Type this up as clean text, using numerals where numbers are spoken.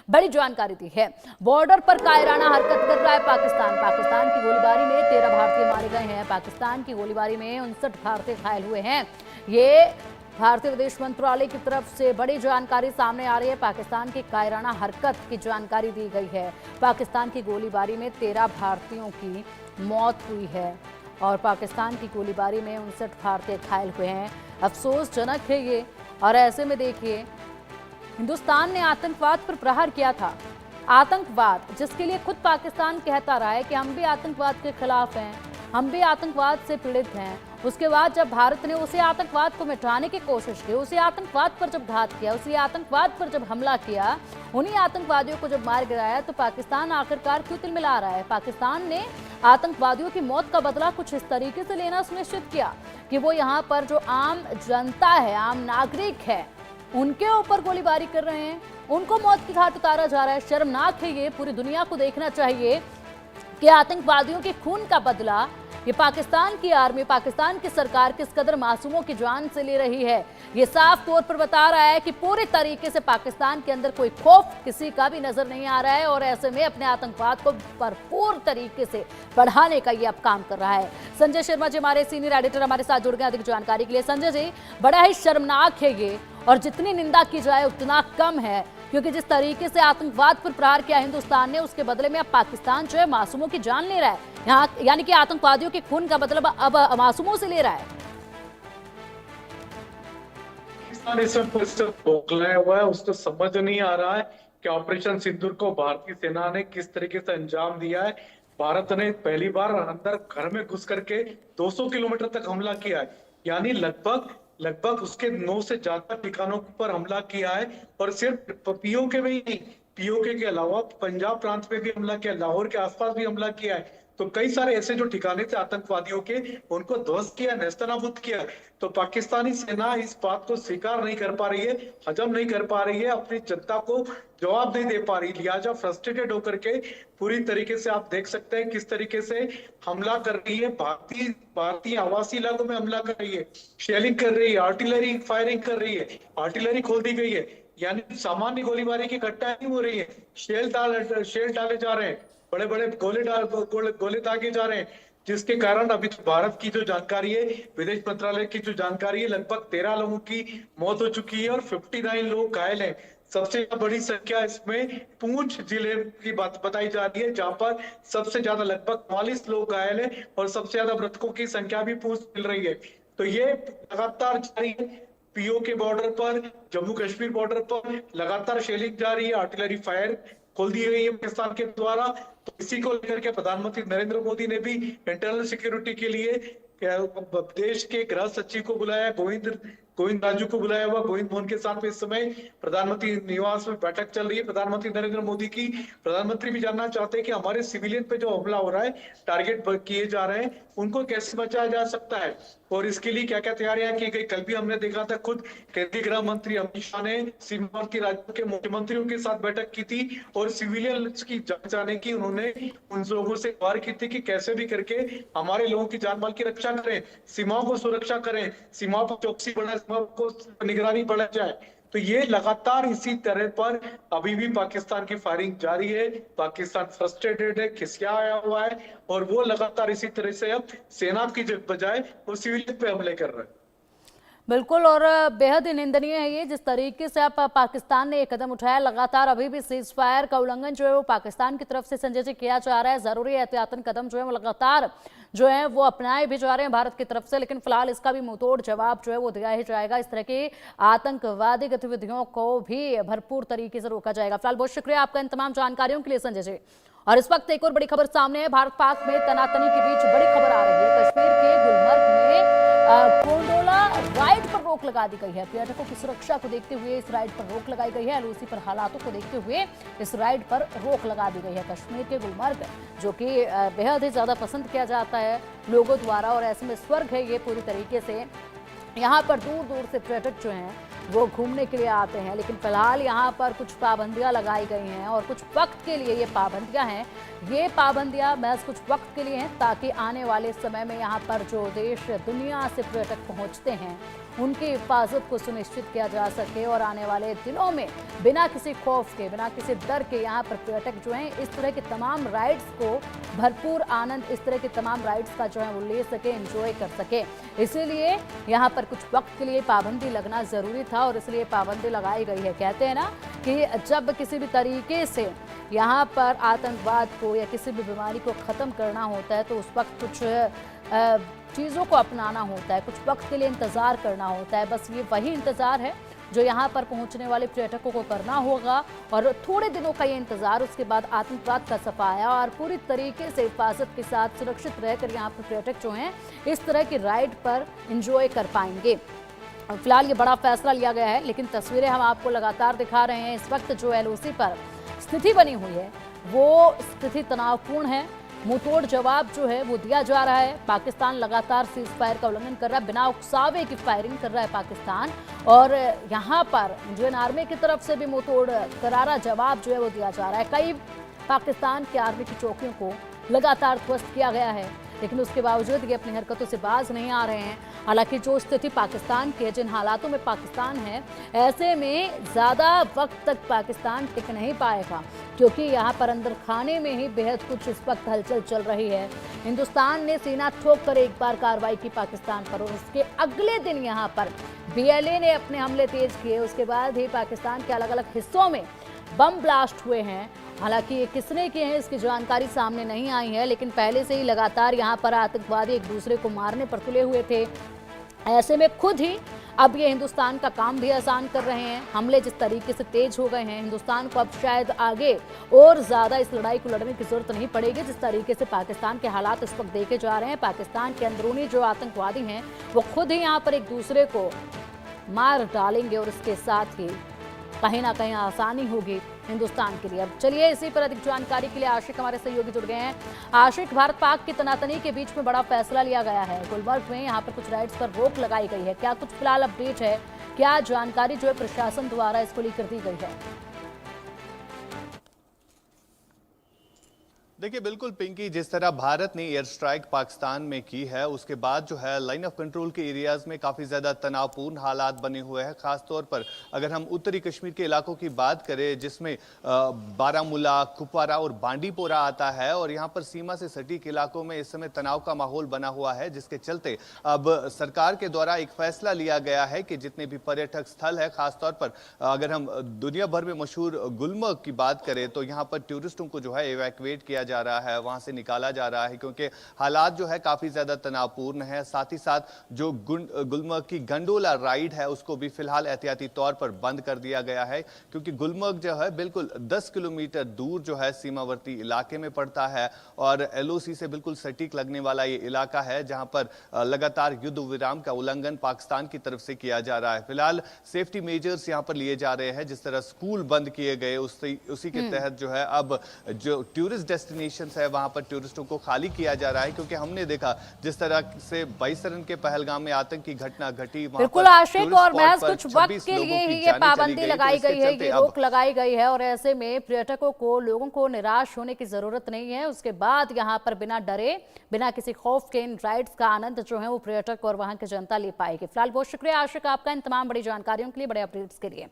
बड़ी जानकारी दी है। बॉर्डर पर कायराना हरकत कर रहा है पाकिस्तान। पाकिस्तान की गोलीबारी में 13 भारतीय मारे गए हैं। पाकिस्तान की गोलीबारी में 59 भारतीय घायल हुए हैं। ये भारतीय विदेश मंत्रालय की तरफ से बड़ी जानकारी सामने आ रही है। पाकिस्तान की कायराना हरकत की जानकारी दी गई है। पाकिस्तान की गोलीबारी में 13 भारतीयों की मौत हुई है और पाकिस्तान की गोलीबारी में 59 भारतीय घायल हुए हैं। अफसोसजनक है ये। और ऐसे में देखिए, हिंदुस्तान ने आतंकवाद पर प्रहार किया था। आतंकवाद जिसके लिए खुद पाकिस्तान कहता रहा है कि हम भी आतंकवाद के खिलाफ हैं, हम भी आतंकवाद से पीड़ित हैं। उसके बाद जब भारत ने उसे आतंकवाद को मिटाने की कोशिश की, उसे आतंकवाद पर जब घात किया, उसे आतंकवाद पर जब हमला किया, उन्हीं आतंकवादियों को जब मार गिराया, तो पाकिस्तान आखिरकार क्यों तिलमिला रहा है? पाकिस्तान ने आतंकवादियों की मौत का बदला कुछ इस तरीके से लेना सुनिश्चित किया कि वो यहाँ पर जो आम जनता है, आम नागरिक है, उनके ऊपर गोलीबारी कर रहे हैं, उनको मौत की घाट उतारा जा रहा है। शर्मनाक है ये। पूरी दुनिया को देखना चाहिए कि आतंकवादियों के खून का बदला ये पाकिस्तान की आर्मी, पाकिस्तान की सरकार किस कदर मासूमों की जान से ले रही है। ये साफ तौर पर बता रहा है कि पूरे तरीके से पाकिस्तान के अंदर कोई खौफ किसी का भी नजर नहीं आ रहा है और ऐसे में अपने आतंकवाद को भरपूर तरीके से बढ़ाने का ये अब काम कर रहा है। संजय शर्मा जी हमारे सीनियर एडिटर हमारे साथ जुड़ गए अधिक जानकारी के लिए। संजय जी, बड़ा ही शर्मनाक है ये और जितनी निंदा की जाए उतना कम है, क्योंकि जिस तरीके से आतंकवाद पर प्रहार किया हिंदुस्तान ने, उसके बदले में अब पाकिस्तान जो है मासूमों की जान ले रहा है यहाँ, यानी कि आतंकवादियों के खून का मतलब अब मासूमों से ले रहा है। पाकिस्तान इसमें बौखलाया हुआ है। उसको समझ नहीं आ रहा है कि ऑपरेशन सिंदूर को भारतीय सेना ने किस तरीके से अंजाम दिया है। भारत ने पहली बार अंदर घर में घुस करके 200 किलोमीटर तक हमला किया है, यानी लगभग लगभग उसके 9 से ज्यादा ठिकानों पर हमला किया है। और सिर्फ पीओके में ही नहीं, पीओके के अलावा पंजाब प्रांत में भी हमला किया, लाहौर के आसपास भी हमला किया है। तो कई सारे ऐसे जो ठिकाने थे आतंकवादियों के, उनको ध्वस्त किया, नेस्तनाबूद किया। तो पाकिस्तानी सेना इस बात को स्वीकार नहीं कर पा रही है, हजम नहीं कर पा रही है, अपनी जनता को जवाब नहीं दे पा रही। लिहाजा फ्रस्ट्रेटेड होकर के पूरी तरीके से आप देख सकते हैं किस तरीके से हमला कर रही है। भारतीय आवासीय इलाकों में हमला कर रही है, शेलिंग कर रही है, आर्टिलरी फायरिंग कर रही है, आर्टिलरी खोल दी गई है। यानी सामान्य गोलीबारी की घटना नहीं हो रही है, शेल डाले जा रहे हैं, बड़े बड़े गोले दागे जा रहे हैं, जिसके कारण अभी तो भारत की जो जानकारी है, विदेश मंत्रालय की जो जानकारी है, लगभग 13 लोगों की मौत हो चुकी है और 59 लोग घायल हैं। सबसे बड़ी संख्या इसमें पुंछ जिले की बात बताई जा रही है, जहां पर सबसे ज्यादा लगभग 44 लोग घायल हैं और सबसे ज्यादा मृतकों की संख्या भी पुंछ मिल रही है। तो ये लगातार जारी है। पीओ के बॉर्डर पर, जम्मू कश्मीर बॉर्डर पर लगातार शेलिंग जारी है, आर्टिलरी फायर खोल दी गई है पाकिस्तान के द्वारा। तो इसी को लेकर के प्रधानमंत्री नरेंद्र मोदी ने भी इंटरनल सिक्योरिटी के लिए देश के गृह सचिव को बुलाया, गोविंद राजू को बुलाया हुआ। गोविंद मोहन के साथ में इस समय प्रधानमंत्री निवास में बैठक चल रही है प्रधानमंत्री नरेंद्र मोदी की। प्रधानमंत्री भी जानना चाहते हैं कि हमारे सिविलियन पे जो हमला हो रहा है, टारगेट किए जा रहे हैं, उनको कैसे बचाया जा सकता है और इसके लिए क्या क्या तैयारियां की गई। कल भी हमने देखा था, खुद केंद्रीय गृह मंत्री अमित शाह ने सीमावर्ती राज्यों के मुख्यमंत्रियों के साथ बैठक की थी और सिविलियन की जाने की उन्होंने उन लोगों से गुहार की थी कि कैसे भी करके हमारे लोगों की जान माल की रक्षा करें, सीमाओं को सुरक्षा करें, सीमाओं पर चौकसी बढ़ाए, सीमाओं को निगरानी बढ़ाई जाए। तो ये लगातार इसी तरह पर अभी भी पाकिस्तान की फायरिंग जारी है। पाकिस्तान फ्रस्ट्रेटेड है, खिसियाया हुआ है और वो लगातार इसी तरह से अब सेना की बजाय वो सिविलियन पे हमले कर रहे हैं। बिल्कुल, और बेहद निंदनीय है ये जिस तरीके से अब पाकिस्तान ने एक कदम उठाया। लगातार अभी भी सीज फायर का उल्लंघन जो है वो पाकिस्तान की तरफ से संजय जी किया जा रहा है। जरूरी एहतियातन कदम जो है वो लगातार जो है वो अपनाए भी जा रहे हैं भारत की तरफ से, लेकिन फिलहाल इसका भी मुंहतोड़ जवाब जो है वो दिया ही जाएगा। इस तरह की आतंकवादी गतिविधियों को भी भरपूर तरीके से रोका जाएगा। फिलहाल बहुत शुक्रिया आपका इन तमाम जानकारियों के लिए संजय जी। और इस वक्त एक और बड़ी खबर सामने है। भारत पाक में तनातनी के बीच बड़ी खबर आ रही है। कश्मीर के गुलमर्ग में कोंडोला राइड पर रोक लगा दी गई है। पर्यटकों की सुरक्षा को देखते हुए इस राइड पर रोक लगाई गई है। एलओसी पर हालातों को देखते हुए इस राइड पर रोक लगा दी गई है। कश्मीर के गुलमर्ग जो कि बेहद ही ज्यादा पसंद किया जाता है लोगों द्वारा और ऐसे में स्वर्ग है ये पूरी तरीके से। यहाँ पर दूर दूर से पर्यटक जो हैं वो घूमने के लिए आते हैं, लेकिन फिलहाल यहाँ पर कुछ पाबंदियाँ लगाई गई हैं और कुछ वक्त के लिए ये पाबंदियाँ हैं। ये पाबंदियाँ महज कुछ वक्त के लिए हैं ताकि आने वाले समय में यहाँ पर जो देश दुनिया से पर्यटक पहुँचते हैं उनकी हिफाजत को सुनिश्चित किया जा सके और आने वाले दिनों में बिना किसी खौफ के, बिना किसी डर के यहाँ पर पर्यटक जो हैं इस तरह के तमाम राइड्स को भरपूर आनंद, इस तरह के तमाम राइड्स का जो है वो ले सके, एंजॉय कर सके। इसीलिए यहाँ पर कुछ वक्त के लिए पाबंदी लगना जरूरी था और इसलिए पाबंदी लगाई गई है। कहते हैं ना कि जब किसी भी तरीके से यहाँ पर आतंकवाद को या किसी भी बीमारी को ख़त्म करना होता है तो उस वक्त कुछ चीज़ों को अपनाना होता है, कुछ वक्त के लिए इंतज़ार करना होता है। बस ये वही इंतज़ार है जो यहाँ पर पहुँचने वाले पर्यटकों को करना होगा और थोड़े दिनों का ये इंतज़ार, उसके बाद आतंकवाद का सफाया और पूरी तरीके से हिफाजत के साथ सुरक्षित रहकर यहाँ पर पर्यटक जो हैं इस तरह की राइड पर इंजॉय कर पाएंगे। फिलहाल ये बड़ा फैसला लिया गया है, लेकिन तस्वीरें हम आपको लगातार दिखा रहे हैं। इस वक्त जो एलओसी पर स्थिति बनी हुई है वो स्थिति तनावपूर्ण है। मुंहतोड़ जवाब जो है वो दिया जा रहा है। पाकिस्तान लगातार सीज फायर का उल्लंघन कर रहा है, बिना उकसावे की फायरिंग कर रहा है पाकिस्तान, और यहाँ पर इंडियन आर्मी की तरफ से भी मुंहतोड़ करारा जवाब जो है वो दिया जा रहा है। कई पाकिस्तान की आर्मी की चौकियों को लगातार ध्वस्त किया गया है, लेकिन उसके बावजूद ये अपनी हरकतों से बाज नहीं आ रहे हैं। हालांकि जो स्थिति पाकिस्तान की है, जिन हालातों में पाकिस्तान है, ऐसे में ज़्यादा वक्त तक पाकिस्तान टिक नहीं पाएगा, क्योंकि यहाँ पर अंदर खाने में ही बेहद कुछ इस वक्त हलचल चल रही है। हिंदुस्तान ने सीना ठोक कर एक बार कार्रवाई की पाकिस्तान पर और उसके अगले दिन यहाँ पर BLA ने अपने हमले तेज किए। उसके बाद ही पाकिस्तान के अलग अलग हिस्सों में बम ब्लास्ट हुए हैं। हालांकि ये किसने किए हैं इसकी जानकारी सामने नहीं आई है, लेकिन पहले से ही लगातार यहाँ पर आतंकवादी एक दूसरे को मारने पर तुले हुए थे। ऐसे में खुद ही अब ये हिंदुस्तान का काम भी आसान कर रहे हैं। हमले जिस तरीके से तेज हो गए हैं, हिंदुस्तान को अब शायद आगे और ज़्यादा इस लड़ाई को लड़ने की जरूरत नहीं पड़ेगी। जिस तरीके से पाकिस्तान के हालात इस वक्त देखे जा रहे हैं, पाकिस्तान के अंदरूनी जो आतंकवादी हैं वो खुद ही यहाँ पर एक दूसरे को मार डालेंगे और इसके साथ ही कहीं ना कहीं आसानी होगी हिंदुस्तान के लिए। अब चलिए इसी पर अधिक जानकारी के लिए आशिक हमारे सहयोगी जुड़ गए हैं। आशिक, भारत पाक की तनातनी के बीच में बड़ा फैसला लिया गया है। गुलमर्ग में यहाँ पर कुछ राइड्स पर रोक लगाई गई है, क्या कुछ फिलहाल अपडेट है? क्या जानकारी जो है प्रशासन द्वारा इसको लेकर दी गई है? देखिए बिल्कुल पिंकी, जिस तरह भारत ने एयर स्ट्राइक पाकिस्तान में की है उसके बाद जो है लाइन ऑफ कंट्रोल के एरियाज में काफ़ी ज़्यादा तनावपूर्ण हालात बने हुए हैं। खासतौर पर अगर हम उत्तरी कश्मीर के इलाकों की बात करें जिसमें बारामूला, कुपवारा और बांडीपोरा आता है, और यहाँ पर सीमा से सटीक इलाकों में इस समय तनाव का माहौल बना हुआ है, जिसके चलते अब सरकार के द्वारा एक फैसला लिया गया है कि जितने भी पर्यटक स्थल है, खासतौर पर अगर हम दुनिया भर में मशहूर गुलमर्ग की बात करें तो यहाँ पर टूरिस्टों को जो है इवैक्यूएट किया जा रहा है, वहां से निकाला जा रहा है, क्योंकि हालात जो है काफी ज्यादा तनावपूर्ण है। साथ ही साथ जो गुलमर्ग की गंडोला राइड है उसको भी फिलहाल एहतियाती तौर पर बंद कर दिया गया है, क्योंकि गुलमर्ग जो है बिल्कुल 10 किलोमीटर दूर जो है सीमावर्ती इलाके में पड़ता है और LOC से बिल्कुल सटीक लगने वाला ये इलाका है, जहां पर लगातार युद्ध विराम का उल्लंघन पाकिस्तान की तरफ से किया जा रहा है। फिलहाल सेफ्टी मेजर्स यहां पर लिए जा रहे हैं, जिस तरह स्कूल बंद किए गए उसी के तहत जो है अब जो टूरिस्ट डेस्टिनेशन है वहां पर टूरिस्टों को खाली किया जा रहा है, क्योंकि हमने देखा जिस तरह से 22 रन के पहलगाम में आतंकी घटना घटी। बिल्कुल आशिक, और महज कुछ वक्त के लिए ही ये पाबंदी लगाई गई है, ये रोक लगाई गई है, और ऐसे में पर्यटकों को, लोगों को निराश होने की जरूरत नहीं है। उसके बाद यहाँ पर बिना डरे, बिना किसी खौफ के इन राइड्स का आनंद जो है वो पर्यटक और वहां की जनता ले पाएगी। फिलहाल बहुत शुक्रिया आशिक आपका इन तमाम बड़ी जानकारियों के लिए, बड़े अपडेट्स के लिए।